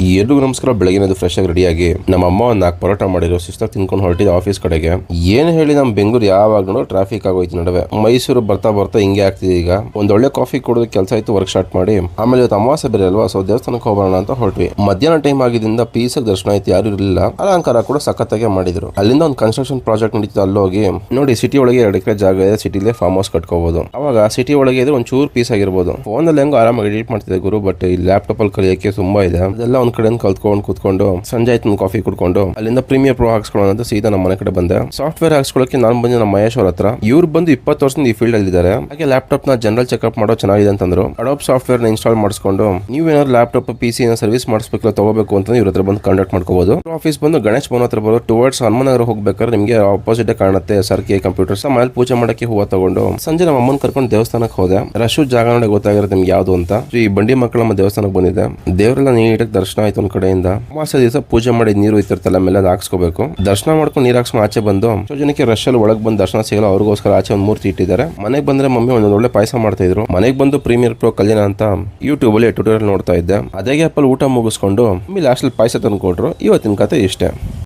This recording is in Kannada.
ಎಲ್ರಿಗೂ ನಮಸ್ಕಾರ. ಬೆಳಗಿನದು ಫ್ರೆಶ್ ಆಗಿ ರೆಡಿಯಾಗಿ ನಮ್ಮ ಅಮ್ಮ ಒಂದು 4 ಪರೋಟ ಮಾಡಿರೋ ಶಿಸ್ತಾಗಿ ತಿನ್ಕೊಂಡು ಹೊರಟಿದ್ದೆ ಆಫೀಸ್ ಕಡೆಗೆ. ಏನು ಹೇಳಿ ನಮ್ಮ ಬೆಂಗಳೂರು ಯಾವಾಗಲೂ ಟ್ರಾಫಿಕ್ ಆಗೋಯ್ತು ನಡುವೆ. ಮೈಸೂರು ಬರ್ತಾ ಹಿಂಗೆ ಆಗ್ತಿದೆ. ಈಗ ಒಂದು ಒಳ್ಳೆ ಕಾಫಿ ಕುಡಿದು ಕೆಲಸ ಆಯ್ತು, ವರ್ಕ್ ಸ್ಟಾರ್ಟ್ ಮಾಡಿ ಆಮೇಲೆ ಇವತ್ತು ಅಮಾವಾಸ್ಯೆ ಬೇರೆ ಅಲ್ವಾ, ಸೊ ದೇವಸ್ಥಾನಕ್ಕೆ ಹೋಗೋಣ ಅಂತ ಹೊರಟ್ವಿ. ಮಧ್ಯಾಹ್ನ ಟೈಮ್ ಆಗಿದ್ದರಿಂದ ಪೀಸಾಗಿ ದರ್ಶನ ಆಯ್ತು, ಯಾರು ಇರಲಿಲ್ಲ. ಅಲಂಕಾರ ಕೂಡ ಸಖತ್ತಾಗೆ ಮಾಡಿದ್ರು. ಅಲ್ಲಿಂದ ಒಂದು ಕನ್ಸ್ಟ್ರಕ್ಷನ್ ಪ್ರಾಜೆಕ್ಟ್ ನಡೀತಿತ್ತು, ಅಲ್ಲೋಗಿ ನೋಡಿ ಸಿಟಿ ಒಳಗೆ 2 ಎಕರೆ ಜಾಗ ಇದೆ, ಸಿಟಿಲೇ ಫಾರ್ಮ್ ಹೌಸ್ ಕಟ್ಕೋಬಹುದು. ಅವಾಗ ಸಿಟಿ ಒಳಗೆ ಇದ್ರೆ ಒಂದು ಚೂರು ಪೀಸ್ ಆಗಿರ್ಬೋದು. ಫೋನಲ್ಲಿ ಹೆಂಗೋ ಆರಾಮಾಗಿ ಎಡಿಟ್ ಮಾಡ್ತಿದ್ದೆ ಗುರು, ಬಟ್ ಈ ಲ್ಯಾಪ್ಟಾಪ್ ಅಲ್ಲಿ ಕಲಿಯೋಕೆ ತುಂಬಾ ಇದೆ. ಅದೆಲ್ಲ ಒಂದ್ ಕಡೆ ಕಲ್ತ್ಕೊಂಡು ಕೂತ್ಕೊಂಡು ಸಂಜೆ ಆಯ್ತು ಕಾಫಿ ಕುಡ್ಕೊಂಡು ಅಲ್ಲಿಂದ ಪ್ರೀಮಿಯರ್ ಪ್ರೋ ಹಾಕ್ಸ್ಕೊಳ್ಳೋಣ ಅಂತ ಸೀದಾ ನಮ್ಮ ಮನೆ ಕಡೆ ಬಂದೆ. ಸಾಫ್ಟ್ವೇರ್ ಹಾಕ್ಸ್ಕೊಳ್ಳೋಕೆ ನಾನು ಬಂದು ನಮ್ಮ ಮಹೇಶ್ ಅವ್ರ ಹತ್ರ. ಇವ್ರು ಬಂದು 20 ವರ್ಷದಿಂದ ಈ ಫೀಲ್ಡ್ ಅಲ್ಲಿ ಇದ್ದಾರೆ. ಹಾಗೆ ಲ್ಯಾಪ್ಟಾಪ್ ನ ಜನರಲ್ ಚೆಕ್ಅಪ್ ಮಾಡೋ ಚೆನ್ನಾಗಿದೆ ಅಂತಂದ್ರು. ಅಡೋಬ್ ಸಾಫ್ಟ್ವೇರ್ ನ ಇನ್ಸ್ಟಾಲ್ ಮಾಡಿಸ್ಕೊಂಡು ನೀವೇನಾದ್ರು ಲ್ಯಾಪ್ಟಾಪ್ PC ನ ಸರ್ವಿಸ್ ಮಾಡಿಸ್ಬೇಕು ತಗೋಬೇಕು ಅಂತ ಇವ್ರ ಹತ್ರ ಬಂದು ಕಾಂಟ್ಯಾಕ್ಟ್ ಮಾಡ್ಕೋಬಹುದು. ಆಫೀಸ್ ಬಂದು ಗಣೇಶ್ ಭವನ್ ಹತ್ರ ಬರೋ ಟುವರ್ಡ್ಸ್ ಹನುಮನಗರ ಹೋಗ್ಬೇಕಾದ್ರೆ ನಿಮಗೆ ಆಪೋಸಿಟ್ ಕಾಣುತ್ತೆ ಸರ್ಕೆ ಕಂಪ್ಯೂಟರ್ಸ್. ಮನೇಲಿ ಪೂಜೆ ಮಾಡಕ್ಕೆ ಹೂವ ತಗೊಂಡು ಸಂಜೆ ನಮ್ಮ ಅಮ್ಮನ ಕರ್ಕೊಂಡು ದೇವಸ್ಥಾನಕ್ಕೆ ಹೋದೆ. ರಶ್ ಜಾಗ ನೋಡಿ ಗೊತ್ತಾಗಿರುತ್ತೆ ನಿಮ್ಗೆ ಯಾವ್ದು ಅಂತ. ಈ ಬಂಡಿ ಮಕ್ಕಳ ನಮ್ಮ ದೇವಸ್ಥಾನಕ್ಕೆ ಬಂದಿದೆ. ದೇವರೆಲ್ಲ ನೀಟಾಗಿ ದರ್ಶನ ಆಯ್ತು ಒಂದ್ ಕಡೆಯಿಂದ. ಅಮಾವಾಸ್ಯೆ ದಿವಸ ಪೂಜೆ ಮಾಡಿ ನೀರು ಇತ್ತಿರ್ತಲ್ಲ ಮೇಲೆ ಅದು ಹಾಕ್ಸ್ಕೋಬೇಕು. ದರ್ಶನ ಮಾಡ್ಕೊಂಡು ನೀರು ಹಾಕ್ಸ್ಕೊಂಡು ಆಚೆ ಬಂದು ಜನಕ್ಕೆ ರಶ್ ಅಲ್ಲಿ ಒಳಗೆ ಬಂದು ದರ್ಶನ ಸಿಗಲ್ಲ, ಅವ್ರಿಗೋಸ್ಕರ ಆಚೆ ಒಂದು ಮೂರ್ತಿ ಇಟ್ಟಿದ್ದಾರೆ. ಮನೆಗೆ ಬಂದ್ರೆ ಮಮ್ಮಿ ಒಂದು ಒಳ್ಳೆ ಪಾಯಸ ಮಾಡ್ತಾ ಇದ್ರು. ಮನೆಗೆ ಬಂದು ಪ್ರೀಮಿಯರ್ ಪ್ರೋ ಕಲ್ಯಾಣ ಅಂತ ಯೂಟ್ಯೂಬ್ ಅಲ್ಲಿ ಟ್ಯೂಟೋರಿಯಲ್ ನೋಡ್ತಾ ಇದ್ದೆ. ಅದೇ ಗ್ಯಾಪಲ್ಲಿ ಊಟ ಮುಗಿಸ್ಕೊಂಡು ಲಾಸ್ಟ್ ಅಲ್ಲಿ ಪಾಯಸ ತಂದು ಕೊಟ್ರು. ಇವತ್ತಿನ ಕತೆ ಇಷ್ಟೇ.